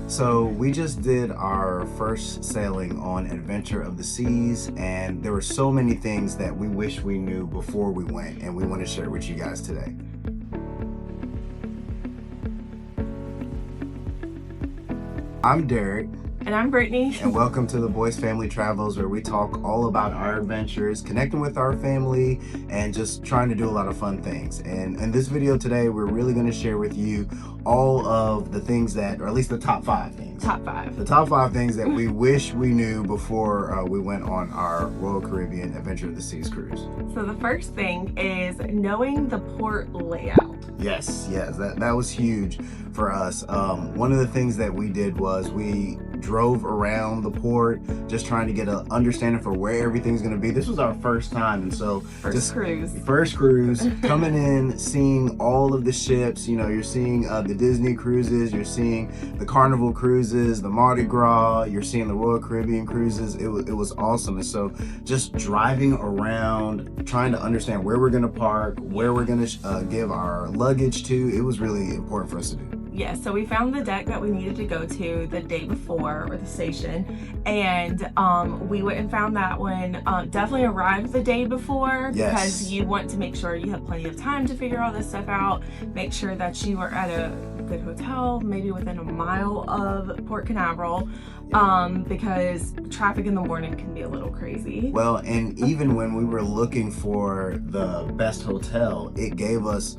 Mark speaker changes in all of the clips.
Speaker 1: So we just did our first sailing on Adventure of the Seas, and there were so many things that we wish we knew before we went, and we want to share with you guys today. I'm Derek.
Speaker 2: And I'm Brittany.
Speaker 1: And welcome to the Boyce Family Travels, where we talk all about our adventures, connecting with our family, and just trying to do a lot of fun things. And in this video today, we're really going to share with you all of the things that, or at least the top 5 things.
Speaker 2: Top 5.
Speaker 1: The top 5 things that we wish we knew before we went on our Royal Caribbean Adventure of the Seas cruise.
Speaker 2: So the first thing is knowing the port layout.
Speaker 1: Yes, that was huge for us. One of the things that we did was we drove around the port, just trying to get an understanding for where everything's going to be. This was our first time, and so
Speaker 2: First
Speaker 1: cruise, coming in, seeing all of the ships. You know, you're seeing the Disney cruises, you're seeing the Carnival cruises, the Mardi Gras, you're seeing the Royal Caribbean cruises. It was awesome. And so just driving around, trying to understand where we're going to park, where we're going to give our luggage to, it was really important for us to do.
Speaker 2: Yeah, so we found the deck that we needed to go to the day before, or the station, and we went and found that one. Definitely arrived the day before,
Speaker 1: yes,
Speaker 2: because you want to make sure you have plenty of time to figure all this stuff out. Make sure that you are at a good hotel, maybe within a mile of Port Canaveral, because traffic in the morning can be a little crazy.
Speaker 1: Well, and even when we were looking for the best hotel, it gave us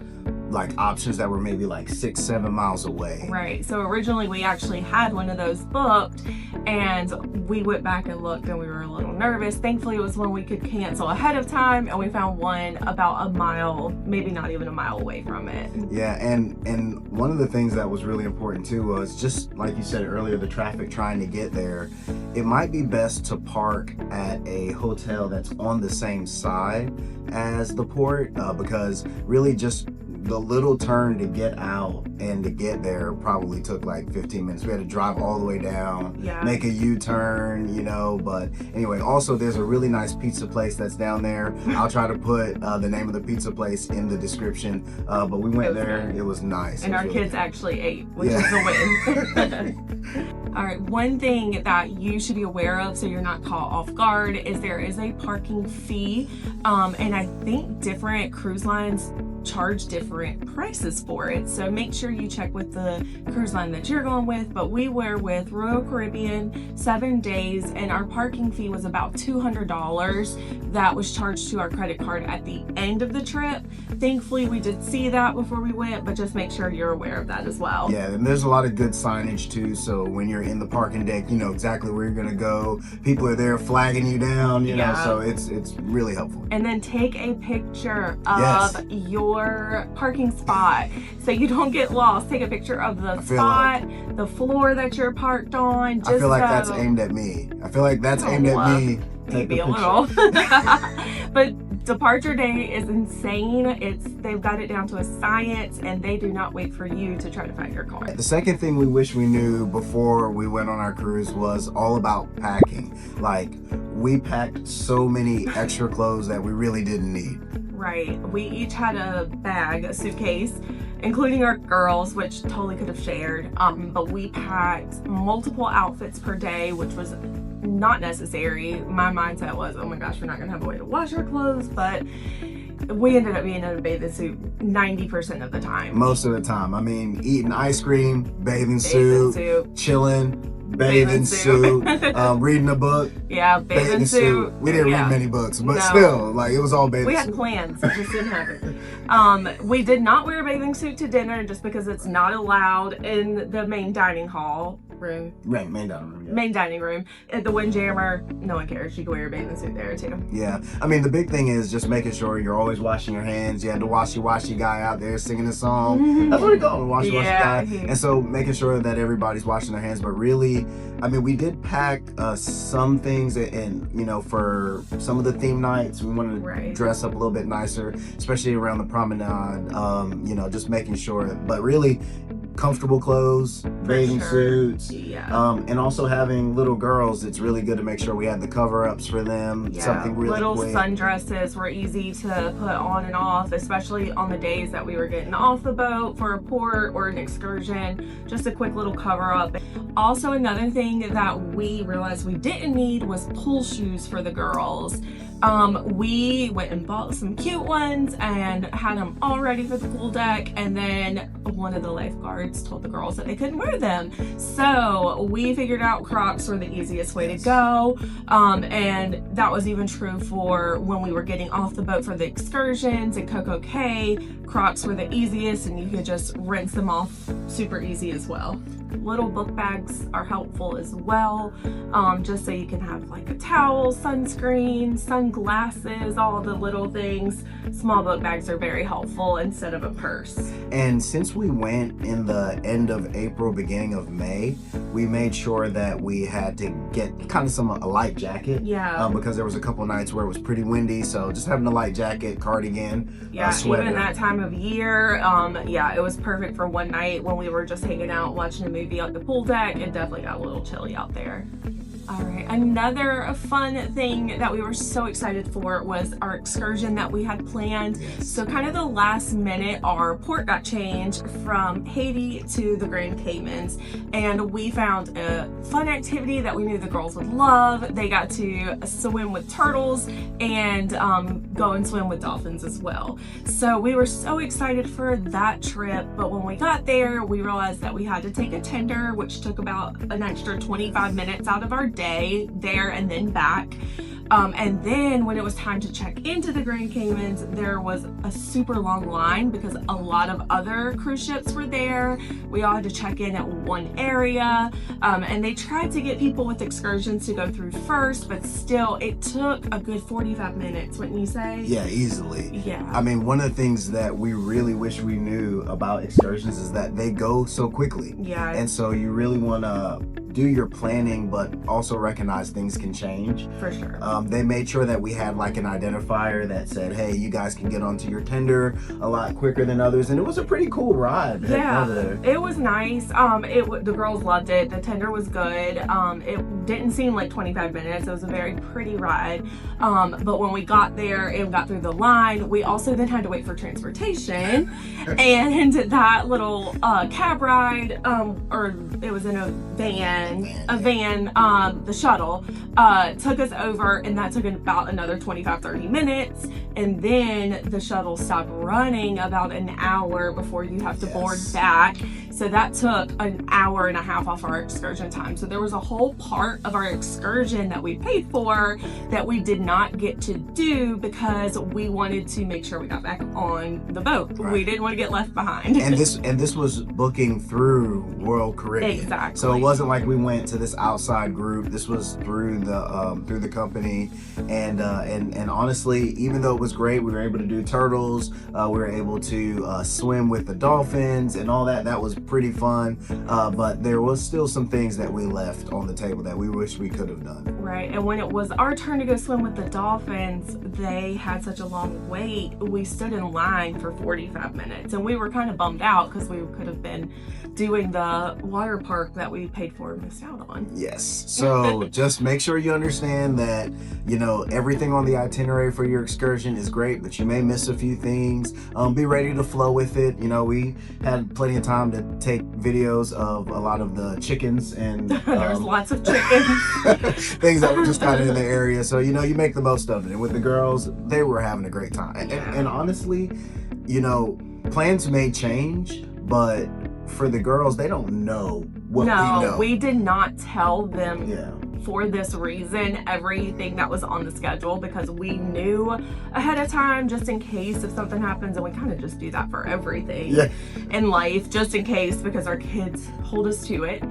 Speaker 1: like options that were maybe like 6-7 miles away.
Speaker 2: Right. So originally we actually had one of those booked, and we went back and looked, and we were a little nervous. Thankfully it was one we could cancel ahead of time, and we found one about a mile, maybe not even a mile away from it.
Speaker 1: Yeah, and one of the things that was really important too was, just like you said earlier, the traffic trying to get there. It might be best to park at a hotel that's on the same side as the port, because really just the little turn to get out and to get there probably took like 15 minutes. We had to drive all the way down, make a U-turn, you know. But anyway, also there's a really nice pizza place that's down there. I'll try to put the name of the pizza place in the description. But we went there. Nice. It was nice.
Speaker 2: And our
Speaker 1: really
Speaker 2: kids actually ate, which is a win. All right, one thing that you should be aware of so you're not caught off guard is there is a parking fee. And I think different cruise lines charge different prices for it, so make sure you check with the cruise line that you're going with. But we were with Royal Caribbean 7 days, and our parking fee was about $200 that was charged to our credit card at the end of the trip. Thankfully we did see that before we went, but just make sure you're aware of that as well.
Speaker 1: Yeah, and there's a lot of good signage too, so when you're in the parking deck, you know exactly where you're gonna go. People are there flagging you down, you know, so it's really helpful.
Speaker 2: And then take a picture of your parking spot so you don't get lost. Take a picture of the spot, the floor that you're parked on.
Speaker 1: I feel like that's aimed at me. I feel like that's aimed at me.
Speaker 2: Maybe a little. But departure day is insane. They've got it down to a science, and they do not wait for you to try to find your car.
Speaker 1: The second thing we wish we knew before we went on our cruise was all about packing. Like, we packed so many extra clothes that we really didn't need.
Speaker 2: Right. We each had a bag, a suitcase, including our girls, which totally could have shared. But we packed multiple outfits per day, which was not necessary. My mindset was, oh my gosh, we're not gonna have a way to wash our clothes, but we ended up being in a bathing suit 90% of the time.
Speaker 1: Most of the time. I mean, eating ice cream, bathing suit, chilling, bathing suit, reading a book.
Speaker 2: Yeah, bathing suit.
Speaker 1: We didn't read many books, but still, like, it was all bathing suit.
Speaker 2: We had plans, it just didn't happen. We did not wear a bathing suit to dinner just because it's not allowed in the main dining hall room.
Speaker 1: Right, main dining room. Yeah.
Speaker 2: Main dining room. At the Windjammer, no one cares. You can wear a bathing suit there too.
Speaker 1: Yeah, I mean, the big thing is just making sure you're always washing your hands. You had the washy guy out there singing a song. That's what we call him, washy guy. And so making sure that everybody's washing their hands. But really, I mean, we did pack some things, and you know, for some of the theme nights, we wanted to dress up a little bit nicer, especially around the promenade. You know, just making sure. But really, comfortable clothes, bathing suits, and also having little girls. It's really good to make sure we had the cover-ups for them. Something really
Speaker 2: little
Speaker 1: quick.
Speaker 2: Sundresses were easy to put on and off, especially on the days that we were getting off the boat for a port or an excursion. Just a quick little cover-up. Also, another thing that we realized we didn't need was pool shoes for the girls. We went and bought some cute ones and had them all ready for the pool deck, and then one of the lifeguards told the girls that they couldn't wear them. So we figured out Crocs were the easiest way to go, and that was even true for when we were getting off the boat for the excursions at CocoCay. Crocs were the easiest, and you could just rinse them off super easy as well. Little book bags are helpful as well, just so you can have like a towel, sunscreen, sunglasses, all the little things. Small book bags are very helpful instead of a purse.
Speaker 1: And since we went in the end of April, beginning of May, we made sure that we had to get kind of a light jacket. Because there was a couple nights where it was pretty windy, so just having a light jacket, cardigan, sweater.
Speaker 2: Even that time of year, it was perfect for one night when we were just hanging out watching a movie on the pool deck. It definitely got a little chilly out there. All right, another fun thing that we were so excited for was our excursion that we had planned. So kind of the last minute, our port got changed from Haiti to the Grand Caymans, and we found a fun activity that we knew the girls would love. They got to swim with turtles and go and swim with dolphins as well. So we were so excited for that trip, but when we got there, we realized that we had to take a tender, which took about an extra 25 minutes out of our day there and then back. And then when it was time to check into the Grand Caymans, there was a super long line because a lot of other cruise ships were there. We all had to check in at one area, and they tried to get people with excursions to go through first, but still it took a good 45 minutes, wouldn't you say?
Speaker 1: Yeah, easily.
Speaker 2: Yeah.
Speaker 1: I mean, one of the things that we really wish we knew about excursions is that they go so quickly.
Speaker 2: Yeah.
Speaker 1: And so you really want to do your planning, but also recognize things can change.
Speaker 2: For sure.
Speaker 1: They made sure that we had like an identifier that said, hey, you guys can get onto your tender a lot quicker than others, and it was a pretty cool ride.
Speaker 2: Yeah, it was nice. The girls loved it. The tender was good. It didn't seem like 25 minutes. It was a very pretty ride. But when we got there and got through the line, we also then had to wait for transportation. And that little cab ride, or it was in a van, the shuttle, took us over, and that took about another 25-30 minutes. And then the shuttle stopped running about an hour before you have to board back. So that took an hour and a half off our excursion time. So there was a whole part of our excursion that we paid for that we did not get to do because we wanted to make sure we got back on the boat. Right. We didn't want to get left behind.
Speaker 1: And this was booking through Royal Caribbean.
Speaker 2: Exactly.
Speaker 1: So it wasn't like we went to this outside group. This was through the company. And honestly, even though it was great, we were able to do turtles. We were able to swim with the dolphins and all that. That was pretty fun. But there was still some things that we left on the table that we wish we could have done.
Speaker 2: Right. And when it was our turn to go swim with the dolphins, they had such a long wait. We stood in line for 45 minutes, and we were kind of bummed out because we could have been doing the water park that we paid for and missed out on.
Speaker 1: Yes. So just make sure you understand that, everything on the itinerary for your excursion is great, but you may miss a few things. Be ready to flow with it. We had plenty of time to take videos of a lot of the chickens and
Speaker 2: there's lots of chickens.
Speaker 1: things that were just kind of in the area. So, you make the most of it. And with the girls, they were having a great time. And honestly, plans may change, but for the girls, they don't know what we know.
Speaker 2: No, we did not tell them for this reason everything that was on the schedule, because we knew ahead of time just in case if something happens, and we kind of just do that for everything in life, just in case, because our kids hold us to it.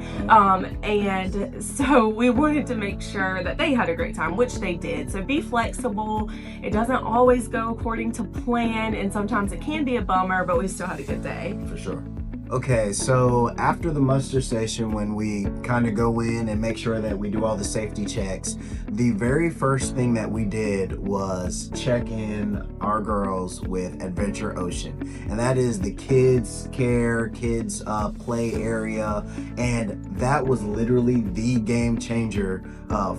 Speaker 2: And so we wanted to make sure that they had a great time, which they did. So be flexible. It doesn't always go according to plan, and sometimes it can be a bummer, but we still had a good day.
Speaker 1: For sure. Okay, so after the muster station, when we kind of go in and make sure that we do all the safety checks, the very first thing that we did was check in our girls with Adventure Ocean. And that is the kids care, kids play area. And that was literally the game changer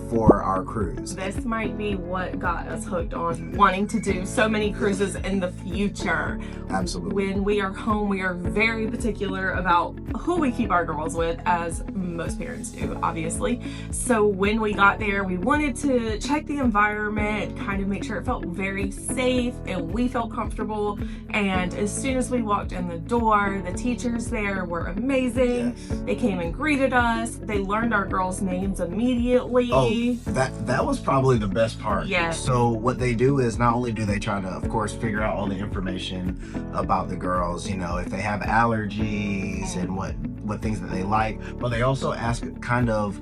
Speaker 1: for our cruise.
Speaker 2: This might be what got us hooked on wanting to do so many cruises in the future.
Speaker 1: Absolutely.
Speaker 2: When we are home, we are very particular about who we keep our girls with, as most parents do, obviously. So when we got there, we wanted to check the environment, kind of make sure it felt very safe and we felt comfortable. And as soon as we walked in the door, the teachers there were amazing.
Speaker 1: Yes.
Speaker 2: They came and greeted us. They learned our girls' names immediately.
Speaker 1: Oh, that was probably the best part.
Speaker 2: Yes.
Speaker 1: So what they do is not only do they try to, of course, figure out all the information about the girls, you know, if they have allergies and what things that they like, but they also ask kind of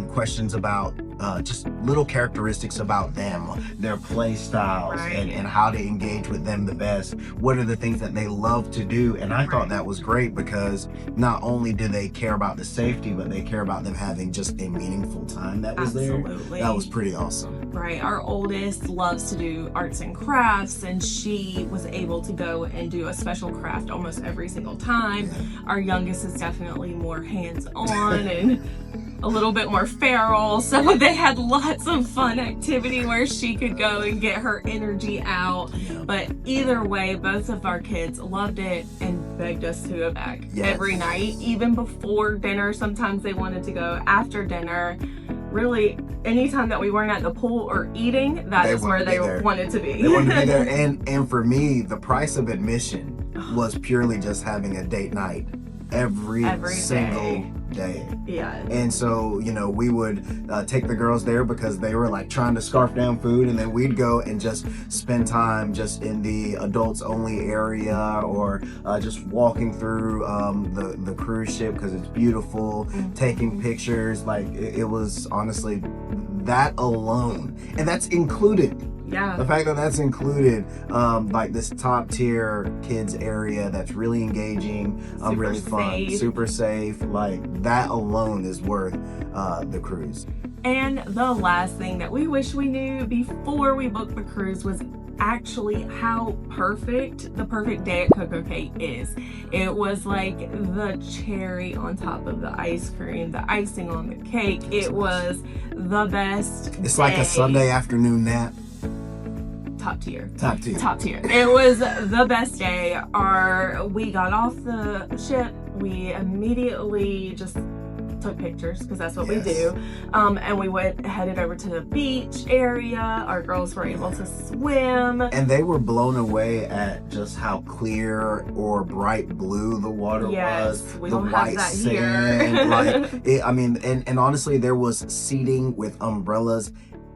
Speaker 1: questions about just little characteristics about them, their play styles,
Speaker 2: right,
Speaker 1: and how to engage with them the best. What are the things that they love to do? And I thought that was great, because not only do they care about the safety, but they care about them having just a meaningful time that was
Speaker 2: Absolutely.
Speaker 1: there. That was pretty awesome.
Speaker 2: Right. Our oldest loves to do arts and crafts, and she was able to go and do a special craft almost every single time.
Speaker 1: Yeah.
Speaker 2: Our youngest is definitely more hands-on and a little bit more feral, so they had lots of fun activity where she could go and get her energy out.
Speaker 1: Yeah.
Speaker 2: But either way, both of our kids loved it and begged us to go back every night, even before dinner. Sometimes they wanted to go after dinner. Really, anytime that we weren't at the pool or eating, that is where they wanted to be.
Speaker 1: They wanted to be there. And for me, the price of admission was purely just having a date night every single day.
Speaker 2: Yeah.
Speaker 1: And so, you know, we would take the girls there because they were like trying to scarf down food, and then we'd go and just spend time just in the adults only area, or just walking through the cruise ship because it's beautiful, taking pictures. Like it was honestly that alone, and that's included.
Speaker 2: Yeah.
Speaker 1: The fact that that's included, like this top tier kids area that's really engaging, really fun, super safe, like that alone is worth the cruise.
Speaker 2: And the last thing that we wish we knew before we booked the cruise was actually how perfect the perfect day at CocoCay is. It was like the cherry on top of the ice cream, the icing on the cake. It was the best
Speaker 1: It's
Speaker 2: day.
Speaker 1: like a Sunday afternoon nap.
Speaker 2: Top tier.
Speaker 1: It
Speaker 2: was the best day. We got off the ship. We immediately just took pictures because that's what we do. And we headed over to the beach area. Our girls were able to swim.
Speaker 1: And they were blown away at just how clear or bright blue the water was.
Speaker 2: We
Speaker 1: the
Speaker 2: don't
Speaker 1: white
Speaker 2: have that
Speaker 1: sand.
Speaker 2: here.
Speaker 1: Like and honestly, there was seating with umbrellas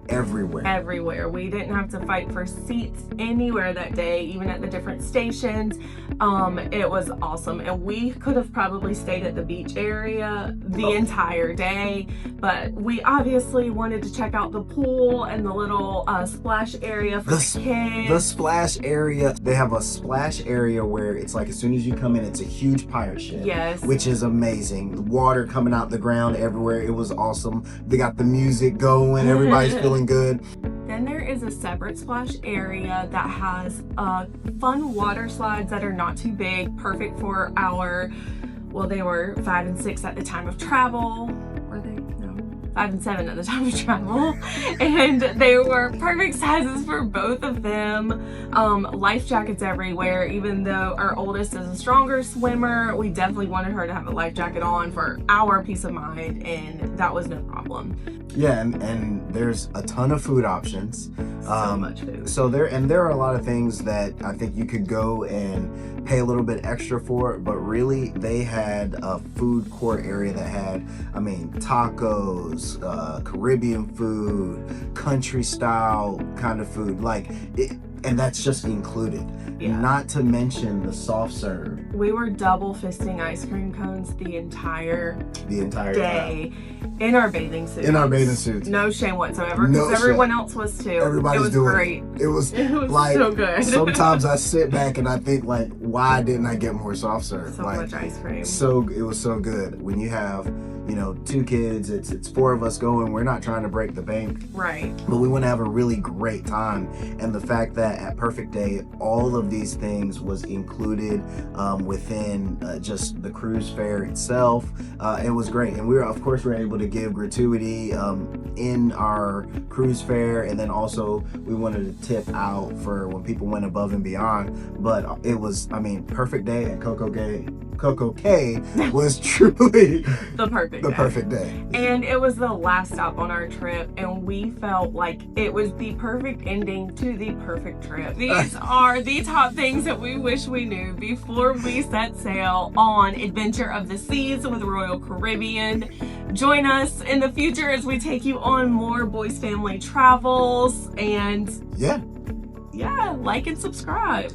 Speaker 1: everywhere.
Speaker 2: We didn't have to fight for seats anywhere that day, even at the different stations. It was awesome, and we could have probably stayed at the beach area the entire day, but we obviously wanted to check out the pool and the little splash area for the kids.
Speaker 1: The splash area, they have a splash area where it's like as soon as you come in, it's a huge pirate ship.
Speaker 2: Yes.
Speaker 1: Which is amazing. The water coming out the ground everywhere. It was awesome. They got the music going. Everybody's feeling good.
Speaker 2: Then there is a separate splash area that has fun water slides that are not too big, perfect for they were 5 and 6 at the time of travel. Were they? No, 5 and 7 at the time of travel. And they were perfect sizes for both of them. Life jackets everywhere. Even though our oldest is a stronger swimmer, we definitely wanted her to have a life jacket on for our peace of mind, and that was no problem.
Speaker 1: Yeah, and there's a ton of food options.
Speaker 2: So much food.
Speaker 1: So there are a lot of things that I think you could go and pay a little bit extra for, but really they had a food court area that had, tacos, Caribbean food, country style kind of food. Like And that's just included.
Speaker 2: Yeah.
Speaker 1: Not to mention the soft serve.
Speaker 2: We were double fisting ice cream cones the entire day
Speaker 1: time.
Speaker 2: in our bathing suits.
Speaker 1: In our bathing suits.
Speaker 2: No shame whatsoever, because
Speaker 1: No
Speaker 2: everyone
Speaker 1: shame.
Speaker 2: else was too.
Speaker 1: Everybody's
Speaker 2: it was
Speaker 1: doing
Speaker 2: great.
Speaker 1: It was
Speaker 2: Like so good.
Speaker 1: Sometimes I sit back and I think like, why didn't I get more soft serve?
Speaker 2: So much ice cream.
Speaker 1: So it was so good. When you have, you know, 2 kids, it's 4 of us going. We're not trying to break the bank.
Speaker 2: Right.
Speaker 1: But we want to have a really great time. And the fact that at Perfect Day, all of these things was included within just the cruise fare itself. It was great. And we were, of course, we're able to give gratuity in our cruise fare. And then also we wanted to tip out for when people went above and beyond. But it was, I mean, Perfect Day at CocoCay was truly
Speaker 2: the perfect day. And it was the last stop on our trip, and we felt like it was the perfect ending to the perfect trip. These are the top things that we wish we knew before we set sail on Adventure of the Seas with Royal Caribbean. Join us in the future as we take you on more Boyce Family Travels, and yeah, like and subscribe.